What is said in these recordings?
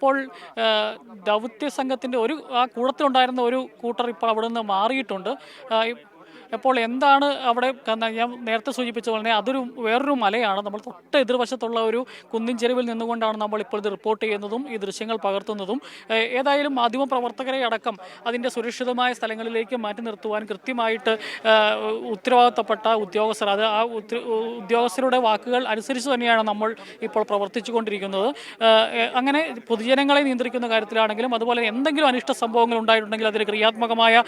ഇപ്പോൾ ദൗത്യ സംഘത്തിൻ്റെ ആ കൂട്ടത്തിലുണ്ടായിരുന്ന ഒരു കൂട്ടർ ഇപ്പോൾ അവിടെ നിന്ന് മാറിയിട്ടുണ്ട്. അപ്പോൾ എന്താണ് അവിടെ ഞാൻ നേരത്തെ സൂചിപ്പിച്ച പോലെ വേറൊരു മലയാണ്. നമ്മൾ തൊട്ട് എതിർവശത്തുള്ള ഒരു കുന്നിൻ ചെരുവിൽ നിന്നുകൊണ്ടാണ് നമ്മൾ ഇപ്പോൾ ഇത് റിപ്പോർട്ട് ചെയ്യുന്നതും ഈ ദൃശ്യങ്ങൾ പകർത്തുന്നതും. ഏതായാലും മാധ്യമപ്രവർത്തകരെ അടക്കം അതിൻ്റെ സുരക്ഷിതമായ സ്ഥലങ്ങളിലേക്ക് മാറ്റി നിർത്തുവാൻ കൃത്യമായിട്ട് ഉത്തരവാദിത്തപ്പെട്ട ഉദ്യോഗസ്ഥർ, ഉദ്യോഗസ്ഥരുടെ വാക്കുകൾ അനുസരിച്ച് തന്നെയാണ് നമ്മൾ ഇപ്പോൾ പ്രവർത്തിച്ചു കൊണ്ടിരിക്കുന്നത്. അങ്ങനെ പൊതുജനങ്ങളെ നിയന്ത്രിക്കുന്ന കാര്യത്തിലാണെങ്കിലും അതുപോലെ എന്തെങ്കിലും അനിഷ്ട സംഭവങ്ങൾ ഉണ്ടായിട്ടുണ്ടെങ്കിൽ അതിന് ക്രിയാത്മകമായ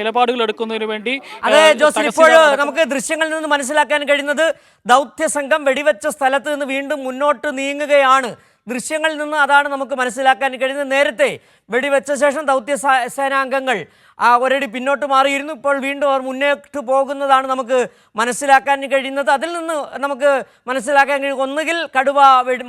നിലപാടുകൾ എടുക്കുന്നതിന് വേണ്ടി അതെ ജോസ്, ഇപ്പോൾ നമുക്ക് ദൃശ്യങ്ങളിൽ നിന്ന് മനസ്സിലാക്കാൻ കഴിയുന്നത് ദൗത്യ സംഘം വെടിവെച്ച സ്ഥലത്ത് നിന്ന് വീണ്ടും മുന്നോട്ട് നീങ്ങുകയാണ്. ദൃശ്യങ്ങളിൽ നിന്ന് അതാണ് നമുക്ക് മനസ്സിലാക്കാൻ കഴിയുന്നത്. നേരത്തെ വെടിവെച്ച ശേഷം ദൗത്യ സേനാംഗങ്ങൾ ഒരടി പിന്നോട്ട് മാറിയിരുന്നു. ഇപ്പോൾ വീണ്ടും അവർ മുന്നോട്ട് പോകുന്നതാണ് നമുക്ക് മനസ്സിലാക്കാൻ കഴിയുന്നത്. അതിൽ നിന്ന് നമുക്ക് മനസ്സിലാക്കാൻ കഴിയും, ഒന്നുകിൽ കടുവ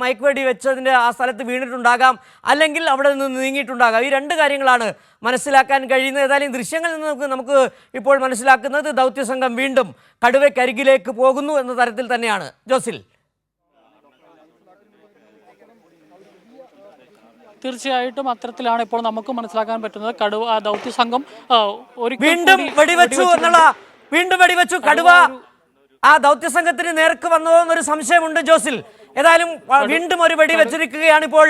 മയക്ക് വെടി വെച്ചതിൻ്റെ ആ സ്ഥലത്ത് വീണിട്ടുണ്ടാകാം, അല്ലെങ്കിൽ അവിടെ നിന്ന് നീങ്ങിയിട്ടുണ്ടാകാം. ഈ രണ്ട് കാര്യങ്ങളാണ് മനസ്സിലാക്കാൻ കഴിയുന്നത്. ഏതായാലും ദൃശ്യങ്ങളിൽ നിന്ന് നമുക്ക് ഇപ്പോൾ മനസ്സിലാക്കുന്നത് ദൗത്യ സംഘം വീണ്ടും കടുവയ്ക്കരികിലേക്ക് പോകുന്നു എന്ന തരത്തിൽ തന്നെയാണ്. ജോസിൽ, തീർച്ചയായിട്ടും അത്തരത്തിലാണ് ഇപ്പോൾ നമുക്ക് മനസ്സിലാക്കാൻ പറ്റുന്നത്. കടുവ ദൗത്യ സംഘം വീണ്ടും വെടിവെച്ചു. കടുവ ആ ദൗത്യ സംഘത്തിന് നേർക്ക് വന്നോ എന്നൊരു സംശയമുണ്ട് ജോസിൽ. ഏതായാലും വീണ്ടും ഒരു വെടിവെച്ചിരിക്കുകയാണ്. ഇപ്പോൾ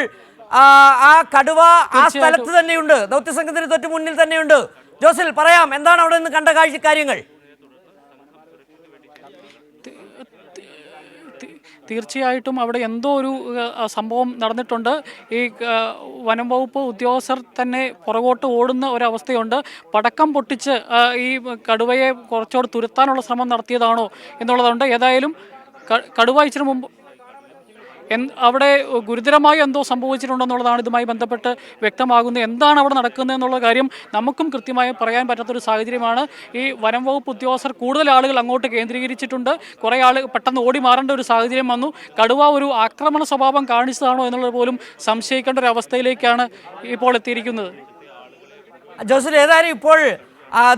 ആ കടുവ ആ സ്ഥലത്ത് തന്നെയുണ്ട്, ദൗത്യ സംഘത്തിന് തൊട്ട് മുന്നിൽ തന്നെയുണ്ട്. ജോസിൽ, പറയാം, എന്താണ് അവിടെ നിന്ന് കണ്ട കാര്യങ്ങൾ? തീർച്ചയായിട്ടും അവിടെ എന്തോ ഒരു സംഭവം നടന്നിട്ടുണ്ട്. ഈ വനം വകുപ്പ് ഉദ്യോഗസ്ഥർ തന്നെ പുറകോട്ട് ഓടുന്ന ഒരവസ്ഥയുണ്ട്. പടക്കം പൊട്ടിച്ച് ഈ കടുവയെ കുറച്ചുകൂടെ തുരത്താനുള്ള ശ്രമം നടത്തിയതാണോ എന്നുള്ളതുണ്ട്. ഏതായാലും കടുവ ഇച്ചിരി മുമ്പ് അവിടെ ഗുരുതരമായി എന്തോ സംഭവിച്ചിട്ടുണ്ടെന്നുള്ളതാണ് ഇതുമായി ബന്ധപ്പെട്ട് വ്യക്തമാകുന്നത്. എന്താണ് അവിടെ നടക്കുന്നത് എന്നുള്ള കാര്യം നമുക്കും കൃത്യമായി പറയാൻ പറ്റാത്തൊരു സാഹചര്യമാണ്. ഈ വനം വകുപ്പ് ഉദ്യോഗസ്ഥർ കൂടുതൽ ആളുകൾ അങ്ങോട്ട് കേന്ദ്രീകരിച്ചിട്ടുണ്ട്. കുറേ ആൾ പെട്ടെന്ന് ഓടി മാറേണ്ട ഒരു സാഹചര്യം വന്നു. കടുവ ഒരു ആക്രമണ സ്വഭാവം കാണിച്ചതാണോ എന്നുള്ളത് പോലും സംശയിക്കേണ്ട ഒരു അവസ്ഥയിലേക്കാണ് ഇപ്പോൾ എത്തിയിരിക്കുന്നത്. ജോസഫ്, ഏതായാലും ഇപ്പോൾ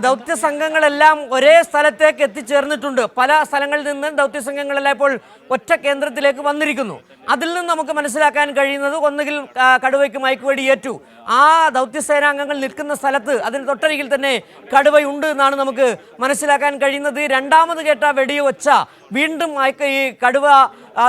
ദൗത്യ സംഘങ്ങളെല്ലാം ഒരേ സ്ഥലത്തേക്ക് എത്തിച്ചേർന്നിട്ടുണ്ട്. പല സ്ഥലങ്ങളിൽ നിന്ന് ദൗത്യ സംഘങ്ങളെല്ലാം ഇപ്പോൾ ഒറ്റ കേന്ദ്രത്തിലേക്ക് വന്നിരിക്കുന്നു. അതിൽ നിന്ന് നമുക്ക് മനസ്സിലാക്കാൻ കഴിയുന്നത്, ഒന്നുകിൽ കടുവയ്ക്ക് മയക്കുവെടി ഏറ്റു, ആ ദൗത്യസേനാംഗങ്ങൾ നിൽക്കുന്ന സ്ഥലത്ത് അതിന് തൊട്ടരികിൽ തന്നെ കടുവയുണ്ട് എന്നാണ് നമുക്ക് മനസ്സിലാക്കാൻ കഴിയുന്നത്. രണ്ടാമത് കേട്ട വെടിവെച്ച വീണ്ടും ഈ കടുവ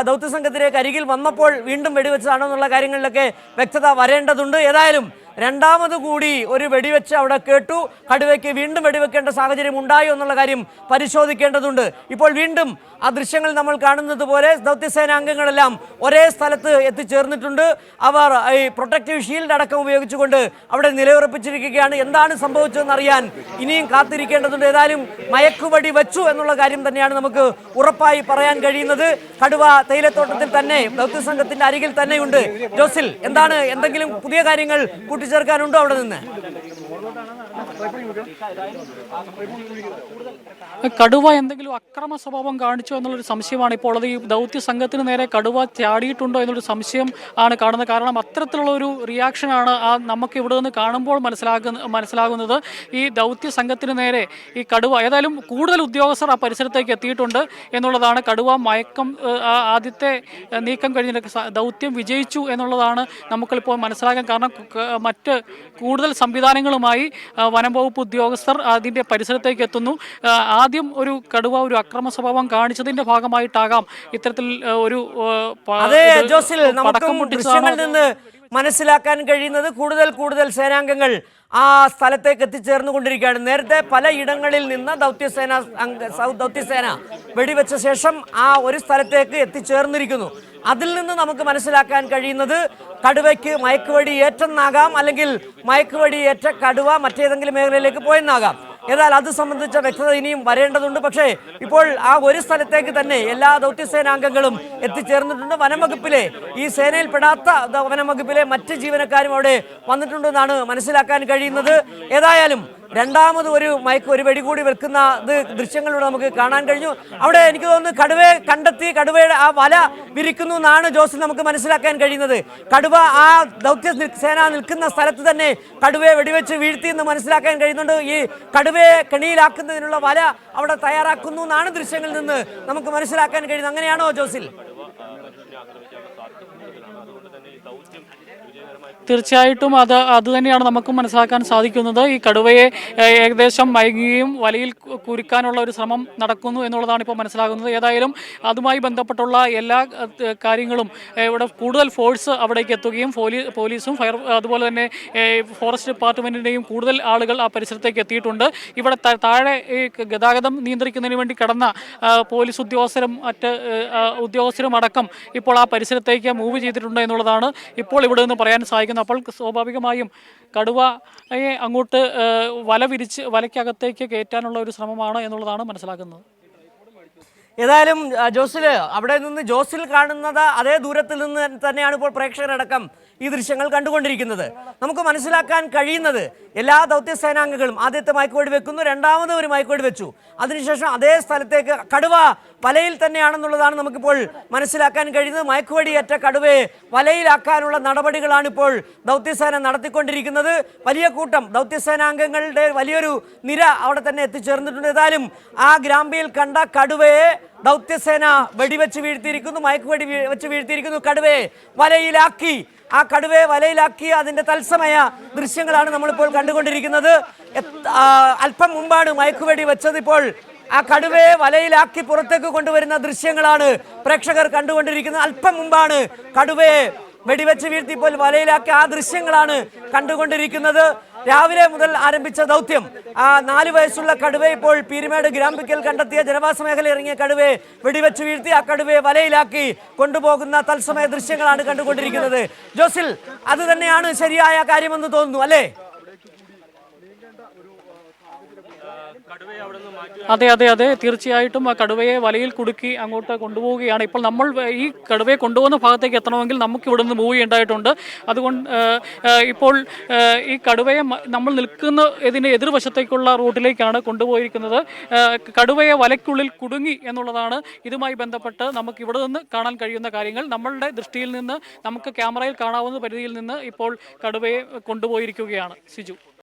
ദൗത്യസംഘത്തിലേക്ക് അരികിൽ വന്നപ്പോൾ വീണ്ടും വെടിവെച്ചതാണോ എന്നുള്ള കാര്യങ്ങളിലൊക്കെ വ്യക്തത വരേണ്ടതുണ്ട്. ഏതായാലും രണ്ടാമത് കൂടി ഒരു വെടിവെച്ച് അവിടെ കേട്ടു. കടുവയ്ക്ക് വീണ്ടും വെടിവെക്കേണ്ട സാഹചര്യം ഉണ്ടായോ എന്നുള്ള കാര്യം പരിശോധിക്കേണ്ടതുണ്ട്. ഇപ്പോൾ വീണ്ടും ആ ദൃശ്യങ്ങൾ നമ്മൾ കാണുന്നത് പോലെ ദൗത്യസേനാംഗങ്ങളെല്ലാം ഒരേ സ്ഥലത്ത് എത്തിച്ചേർന്നിട്ടുണ്ട്. അവർ ഈ പ്രൊട്ടക്റ്റീവ് ഷീൽഡ് അടക്കം ഉപയോഗിച്ചുകൊണ്ട് അവിടെ നിലയുറപ്പിച്ചിരിക്കുകയാണ്. എന്താണ് സംഭവിച്ചതെന്ന് അറിയാൻ ഇനിയും കാത്തിരിക്കേണ്ടതുണ്ട്. ഏതായാലും മയക്കുവെടി വെച്ചു എന്നുള്ള കാര്യം തന്നെയാണ് നമുക്ക് ഉറപ്പായി പറയാൻ കഴിയുന്നത്. കടുവ തേയിലത്തോട്ടത്തിൽ തന്നെ ദൗത്യസംഘത്തിന്റെ അരികിൽ തന്നെയുണ്ട്. ജോസിൽ, എന്താണ്, എന്തെങ്കിലും പുതിയ കാര്യങ്ങൾ കൂട്ടിച്ചേർക്കാനുണ്ടോ അവിടെ നിന്ന്? കടുവ എന്തെങ്കിലും അക്രമ സ്വഭാവം കാണിച്ചോ എന്നുള്ളൊരു സംശയമാണ് ഇപ്പോൾ ഉള്ളത്. ഈ ദൗത്യ സംഘത്തിന് നേരെ കടുവ ചാടിയിട്ടുണ്ടോ എന്നൊരു സംശയം ആണ് കാണുന്നത്. കാരണം അത്തരത്തിലുള്ള ഒരു റിയാക്ഷനാണ് നമുക്ക് ഇവിടെ നിന്ന് കാണുമ്പോൾ മനസ്സിലാകുന്നത്. ഈ ദൗത്യ സംഘത്തിന് നേരെ ഈ കടുവ, ഏതായാലും കൂടുതൽ ഉദ്യോഗസ്ഥർ ആ പരിസരത്തേക്ക് എത്തിയിട്ടുണ്ട് എന്നുള്ളതാണ്. കടുവ മയക്കം ആദ്യത്തെ നീക്കം കഴിഞ്ഞ ദൗത്യം വിജയിച്ചു എന്നുള്ളതാണ് നമുക്കിപ്പോൾ മനസ്സിലാക്കാൻ കാരണം. മറ്റ് കൂടുതൽ സംവിധാനങ്ങളുമായി വനം വകുപ്പ് ഉദ്യോഗസ്ഥർ അതിൻ്റെ പരിസരത്തേക്ക് എത്തുന്നു. ആദ്യം ഒരു കടുവ ഒരു അക്രമ സ്വഭാവം കാണിച്ചതിന്റെ ഭാഗമായിട്ടാകാം ഇത്തരത്തിൽ ഒരു മനസ്സിലാക്കാൻ കഴിയുന്നത്. കൂടുതൽ സേനാംഗങ്ങൾ ആ സ്ഥലത്തേക്ക് എത്തിച്ചേർന്നുകൊണ്ടിരിക്കുകയാണ്. നേരത്തെ പല ഇടങ്ങളിൽ നിന്ന് ദൗത്യസേന വെടിവെച്ച ശേഷം ആ ഒരു സ്ഥലത്തേക്ക് എത്തിച്ചേർന്നിരിക്കുന്നു. അതിൽ നിന്ന് നമുക്ക് മനസ്സിലാക്കാൻ കഴിയുന്നത് കടുവയ്ക്ക് മയക്കുവെടി ഏറ്റെന്നാകാം, അല്ലെങ്കിൽ മയക്കുവെടി ഏറ്റ കടുവ മറ്റേതെങ്കിലും മേഖലയിലേക്ക് പോയെന്നാകാം. എന്നാൽ അത് സംബന്ധിച്ച വ്യക്തത ഇനിയും വരേണ്ടതുണ്ട്. പക്ഷേ ഇപ്പോൾ ആ ഒരു സ്ഥലത്തേക്ക് തന്നെ എല്ലാ ദൗത്യസേനാംഗങ്ങളും എത്തിച്ചേർന്നിട്ടുണ്ട്. വനംവകുപ്പിലെ ഈ സേനയിൽപ്പെടാത്ത വനംവകുപ്പിലെ മറ്റ് ജീവനക്കാരും അവിടെ വന്നിട്ടുണ്ടെന്നാണ് മനസ്സിലാക്കാൻ കഴിയുന്നത്. ഏതായാലും രണ്ടാമത് ഒരു വെടി കൂടി വെക്കുന്ന ദൃശ്യങ്ങളിലൂടെ നമുക്ക് കാണാൻ കഴിഞ്ഞു. അവിടെ എനിക്ക് തോന്നുന്നു കടുവയെ കണ്ടെത്തി കടുവയുടെ ആ വല വിരിക്കുന്നു എന്നാണ് ജോസ് നമുക്ക് മനസ്സിലാക്കാൻ കഴിയുന്നത്. കടുവ ആ ദൗത്യ സേന നിൽക്കുന്ന സ്ഥലത്ത് തന്നെ കടുവയെ വെടിവെച്ച് വീഴ്ത്തി എന്ന് മനസ്സിലാക്കാൻ കഴിയുന്നുണ്ട്. ഈ കടുവയെ കെണിയിലാക്കുന്നതിനുള്ള വല അവിടെ തയ്യാറാക്കുന്നു എന്നാണ് ദൃശ്യങ്ങളിൽ നിന്ന് നമുക്ക് മനസ്സിലാക്കാൻ കഴിയുന്നത്. അങ്ങനെയാണോ ജോസിൽ? തീർച്ചയായിട്ടും അത് തന്നെയാണ് നമുക്കും മനസ്സിലാക്കാൻ സാധിക്കുന്നത്. ഈ കടുവയെ ഏകദേശം മയങ്ങുകയും വലയിൽ കുരുക്കാനുള്ള ഒരു ശ്രമം നടക്കുന്നു എന്നുള്ളതാണ് ഇപ്പോൾ മനസ്സിലാകുന്നത്. ഏതായാലും അതുമായി ബന്ധപ്പെട്ടുള്ള എല്ലാ കാര്യങ്ങളും ഇവിടെ കൂടുതൽ ഫോഴ്സ് അവിടേക്ക് എത്തുകയും പോലീസും അതുപോലെ തന്നെ ഫോറസ്റ്റ് ഡിപ്പാർട്ട്മെന്റിന്റെയും കൂടുതൽ ആളുകൾ ആ പരിസരത്തേക്ക് എത്തിയിട്ടുണ്ട്. ഇവിടെ താഴെ ഈ ഗതാഗതം നിയന്ത്രിക്കുന്നതിന് വേണ്ടി കടന്ന പോലീസ് ഉദ്യോഗസ്ഥരും അടക്കം ഇപ്പോൾ ആ പരിസരത്തേക്ക് മൂവ് ചെയ്തിട്ടുണ്ട് എന്നുള്ളതാണ് ഇപ്പോൾ ഇവിടെ നിന്ന് പറയാൻ സാധിക്കുന്നത്. അപ്പോൾ സ്വാഭാവികമായും കടുവയെ അങ്ങോട്ട് വലയ്ക്കകത്തേക്ക് കയറ്റാനുള്ള ഒരു ശ്രമമാണ് എന്നുള്ളതാണ് മനസ്സിലാക്കുന്നത്. ഏതായാലും ജോസില് അവിടെ നിന്ന് ജോസിൽ കാണുന്നത് അതേ ദൂരത്തിൽ നിന്ന് തന്നെയാണ് ഇപ്പോൾ പ്രേക്ഷകരടക്കം ഈ ദൃശ്യങ്ങൾ കണ്ടുകൊണ്ടിരിക്കുന്നത്. നമുക്ക് മനസ്സിലാക്കാൻ കഴിയുന്നത് എല്ലാ ദൗത്യസേനാംഗങ്ങളും ആദ്യത്തെ മയക്കുവെടി വെക്കുന്നു, രണ്ടാമത് ഒരു മയക്കുവെടി വെച്ചു, അതിനുശേഷം അതേ സ്ഥലത്തേക്ക് കടുവ വലയിൽ തന്നെയാണെന്നുള്ളതാണ് നമുക്കിപ്പോൾ മനസ്സിലാക്കാൻ കഴിയുന്നത്. മയക്കുവെടിയേറ്റ കടുവയെ വലയിലാക്കാനുള്ള നടപടികളാണ് ഇപ്പോൾ ദൗത്യസേന നടത്തിക്കൊണ്ടിരിക്കുന്നത്. വലിയ കൂട്ടം ദൗത്യസേനാംഗങ്ങളുടെ വലിയൊരു നിര അവിടെ തന്നെ എത്തിച്ചേർന്നിട്ടുണ്ട്. ഏതായാലും ആ ഗ്രാമ്പിയിൽ കണ്ട കടുവയെ ദൗത്യസേന വെടിവെച്ച് വീഴ്ത്തിയിരിക്കുന്നു, മയക്കുവെടി വെച്ച് വീഴ്ത്തിയിരിക്കുന്നു. കടുവയെ വലയിലാക്കി, ആ കടുവയെ വലയിലാക്കി അതിന്റെ തത്സമയ ദൃശ്യങ്ങളാണ് നമ്മളിപ്പോൾ കണ്ടുകൊണ്ടിരിക്കുന്നത്. അല്പം മുമ്പാണ് മയക്കുവെടി വെച്ചത്. ഇപ്പോൾ ആ കടുവയെ വലയിലാക്കി പുറത്തേക്ക് കൊണ്ടുവരുന്ന ദൃശ്യങ്ങളാണ് പ്രേക്ഷകർ കണ്ടുകൊണ്ടിരിക്കുന്നത്. അല്പം മുമ്പാണ് കടുവയെ വെടിവെച്ച് വീഴ്ത്തിപ്പോൾ വലയിലാക്കി ആ ദൃശ്യങ്ങളാണ് കണ്ടുകൊണ്ടിരിക്കുന്നത്. രാവിലെ മുതൽ ആരംഭിച്ച ദൗത്യം, ആ 4 വയസ്സുള്ള കടുവയെ ഇപ്പോൾ പീരുമേട് ഗ്രാമ്പിക്കൽ കണ്ടെത്തിയ ജനവാസ മേഖല ഇറങ്ങിയ കടുവയെ വെടിവെച്ച് വീഴ്ത്തി ആ കടുവയെ വലയിലാക്കി കൊണ്ടുപോകുന്ന തത്സമയ ദൃശ്യങ്ങളാണ് കണ്ടുകൊണ്ടിരിക്കുന്നത്. ജോസിൽ, അത് തന്നെയാണ് ശരിയായ കാര്യമെന്ന് തോന്നുന്നു അല്ലേ? അതെ, തീർച്ചയായിട്ടും ആ കടുവയെ വലയിൽ കുടുക്കി അങ്ങോട്ട് കൊണ്ടുപോവുകയാണ്. ഇപ്പോൾ നമ്മൾ ഈ കടുവയെ കൊണ്ടുപോകുന്ന ഭാഗത്തേക്ക് എത്തണമെങ്കിൽ നമുക്ക് ഇവിടെ നിന്ന് മൂവ് ചെയ്യേണ്ടതായിട്ടുണ്ട്. അതുകൊണ്ട് ഇപ്പോൾ ഈ കടുവയെ നമ്മൾ നിൽക്കുന്ന ഇതിൻ്റെ എതിർവശത്തേക്കുള്ള റൂട്ടിലേക്കാണ് കൊണ്ടുപോയിരിക്കുന്നത്. കടുവയെ വലയ്ക്കുള്ളിൽ കുടുങ്ങി എന്നുള്ളതാണ് ഇതുമായി ബന്ധപ്പെട്ട് നമുക്ക് ഇവിടെ നിന്ന് കാണാൻ കഴിയുന്ന കാര്യങ്ങൾ. നമ്മളുടെ ദൃഷ്ടിയിൽ നിന്ന് നമുക്ക് ക്യാമറയിൽ കാണാവുന്ന പരിധിയിൽ നിന്ന് ഇപ്പോൾ കടുവയെ കൊണ്ടുപോയിരിക്കുകയാണ്. സിജു.